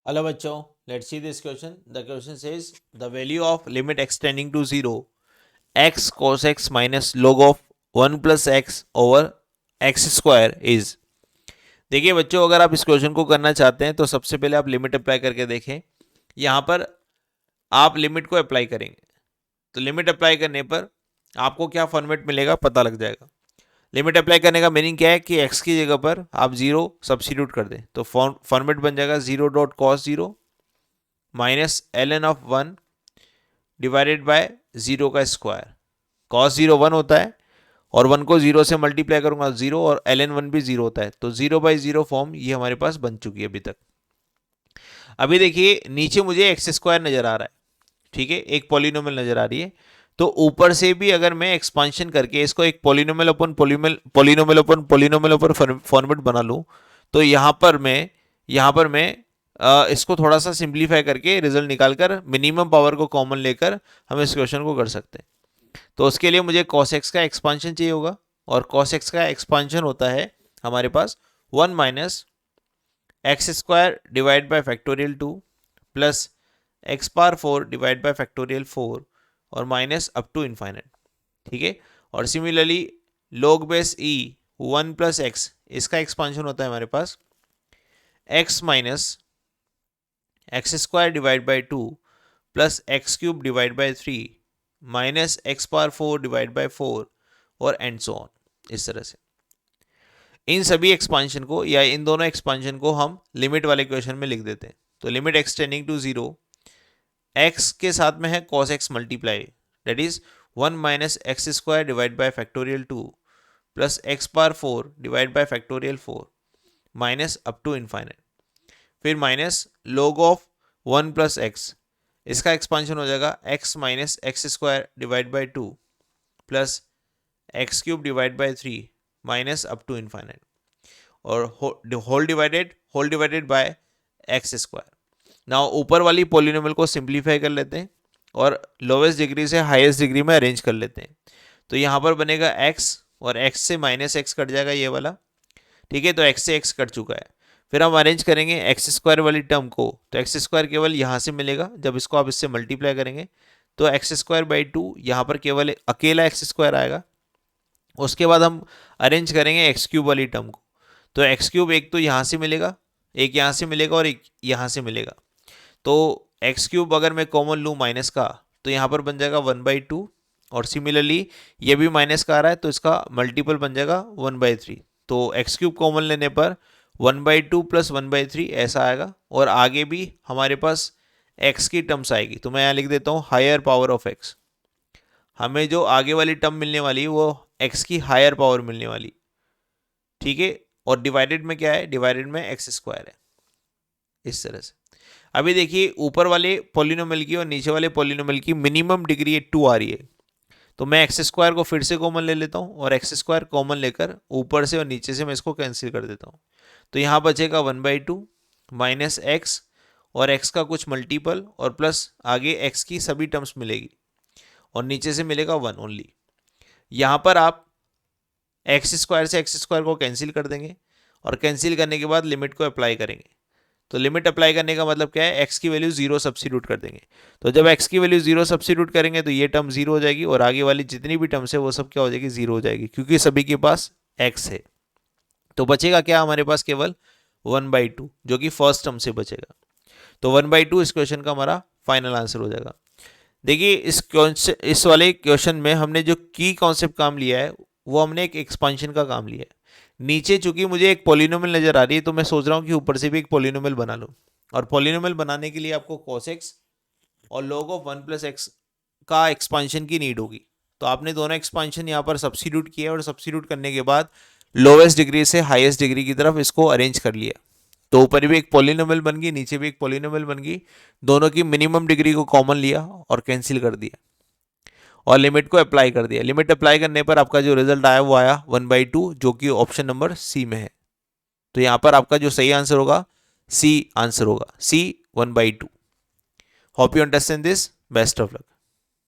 Hello बच्चों, let's see this question. The question says the value of limit extending to 0 x cos x minus log of 1 plus x over x square is। देखिए बच्चों, अगर आप इस question को करना चाहते हैं तो सबसे पहले आप लिमिट अप्लाई करके देखें। यहाँ पर आप लिमिट को अप्लाई करेंगे तो लिमिट अप्लाई करने पर आपको क्या फॉर्मेट मिलेगा पता लग जाएगा। लिमिट अप्लाई करने का मीनिंग क्या है कि x की जगह पर आप 0 सब्सिट्यूट कर दें तो फॉर्मेट बन जाएगा 0 dot cos 0 minus ln of 1 divided by 0 का स्क्वायर। कॉस 0 1 होता है और 1 को 0 से मल्टीप्लाई करूंगा 0 और ln 1 भी 0 होता है, तो 0 बाई 0 फॉर्म ये हमारे पास बन चुकी है अभी तक। अभी देखिए नीचे मुझे एक्स स्क्वायर नजर आ रहा है, ठीक है, एक पॉलिनोमियल नजर आ रही है। तो ऊपर से भी अगर मैं एक्सपांशन करके इसको एक पॉलिनोमियल अपन पॉलिनोमियल अपन फॉर्मेट बना लूं तो यहाँ पर मैं इसको थोड़ा सा सिंप्लीफाई करके रिजल्ट निकालकर मिनिमम पावर को कॉमन लेकर हम इस क्वेश्चन को कर सकते हैं। तो उसके लिए मुझे cos x का एक्सपांशन चाहिए होगा और cos x का एक्सपांशन होता है हमारे पास 1 minus X square divide by factorial 2 plus X power 4 divide by factorial 4 और माइनस अप टू इन्फाइनाइट, ठीक है। और similarly log base e 1 plus X, इसका एक्सपांशन होता है हमारे पास x minus X square divide by 2 plus X cube divide by 3 minus x power 4 divide by 4 और and so on. इस तरह से इन सभी एक्सपांशन को या इन दोनों एक्सपांशन को हम लिमिट वाले क्वेश्चन में लिख देते हैं। तो लिमिट एक्सटेंडिंग टू 0, एक्स के साथ में है cos x multiply, that is 1 minus X square divide by factorial 2 plus X power 4 divide by factorial 4 minus up to infinite, फिर minus log of 1 plus X, इसका एक्सपांशन हो जाएगा x minus X square divide by 2 plus X cube divide by 3 minus up to infinite और whole divided by X square. Now ऊपर वाली polynomial को simplify कर लेते हैं और लोवेस्ट डिग्री से हाईएस्ट डिग्री में अरेंज कर लेते हैं। तो यहाँ पर बनेगा x और x से माइनस एक्स कट जाएगा ये वाला, ठीक है। तो x से x कट चुका है। फिर हम अरेंज करेंगे एक्स स्क्वायर वाली टर्म को, तो एक्स स्क्वायर केवल यहाँ से मिलेगा, जब इसको आप इससे मल्टीप्लाई करेंगे तो एक्स स्क्वायर बाई 2 यहाँ पर केवल अकेला एक्स स्क्वायर आएगा। उसके बाद हम अरेंज करेंगे एक्स क्यूब वाली टर्म को, तो एक्स क्यूब एक तो यहाँ से मिलेगा, एक यहाँ से मिलेगा और एक यहाँ से मिलेगा। तो एक्स क्यूब अगर मैं कॉमन लूँ माइनस का तो यहाँ पर बन जाएगा 1/2 और सिमिलरली ये भी माइनस का आ रहा है तो इसका मल्टीपल बन जाएगा 1/3। तो एक्स क्यूब कॉमन लेने पर 1/2 प्लस 1/3 ऐसा आएगा और आगे भी हमारे पास x की टर्म्स आएगी। तो मैं यहाँ लिख देता हूँ हायर पावर ऑफ x। हमें जो आगे वाली टर्म मिलने वाली है वो x की हायर पावर मिलने वाली, ठीक है। और डिवाइडेड में क्या है, डिवाइडेड में एक्स स्क्वायर है, इस तरह से। अभी देखिए ऊपर वाले पॉलिनोमियल की और नीचे वाले पॉलिनोमियल की मिनिमम डिग्री 2 आ रही है, तो मैं एक्स स्क्वायर को फिर से कॉमन ले लेता हूँ और एक्स स्क्वायर कॉमन लेकर ऊपर से और नीचे से मैं इसको कैंसिल कर देता हूँ। तो यहाँ बचेगा 1/2 माइनस एक्स और एक्स का कुछ मल्टीपल और प्लस आगे एक्स की सभी टर्म्स मिलेगी और नीचे से मिलेगा 1 ओनली। यहाँ पर आप एक्स स्क्वायर से एक्स स्क्वायर को कैंसिल कर देंगे और कैंसिल करने के बाद लिमिट को अप्लाई करेंगे। तो लिमिट अप्लाई करने का मतलब क्या है, एक्स की वैल्यू 0 सब्सिट्यूट कर देंगे। तो जब एक्स की वैल्यू 0 सब्सिट्यूट करेंगे तो ये टर्म 0 हो जाएगी और आगे वाली जितनी भी टर्म्स है वो सब क्या हो जाएगी, 0 हो जाएगी, क्योंकि सभी के पास एक्स है। तो बचेगा क्या हमारे पास, केवल 1/2 जो कि फर्स्ट टर्म से बचेगा। तो 1/2 इस क्वेश्चन का हमारा फाइनल आंसर हो जाएगा। देखिए इस वाले क्वेश्चन में हमने जो की कॉन्सेप्ट काम लिया है वो हमने एक एक्सपांशन का काम लिया है। नीचे चूंकि मुझे एक पॉलिनोमियल नजर आ रही है तो मैं सोच रहा हूँ कि ऊपर से भी एक पॉलिनोमियल बना लूँ, और पॉलिनोमियल बनाने के लिए आपको cos x और log ऑफ 1 प्लस एक्स का एक्सपांशन की नीड होगी। तो आपने दोनों एक्सपांशन यहाँ पर सब्स्टिट्यूट किया और सब्स्टिट्यूट करने के बाद लोवेस्ट डिग्री से हाईएस्ट डिग्री की तरफ इसको अरेंज कर लिया। तो ऊपर भी एक पॉलिनोमियल बन गई, नीचे भी एक पॉलिनोमियल बन गई, दोनों की मिनिमम डिग्री को कॉमन लिया और कैंसिल कर दिया और लिमिट को अप्लाई कर दिया। लिमिट अप्लाई करने पर आपका जो रिजल्ट आया वो आया 1/2 जो कि ऑप्शन नंबर सी में है। तो यहाँ पर आपका जो सही आंसर होगा सी आंसर होगा, सी 1/2। Hope you understand this, best of luck.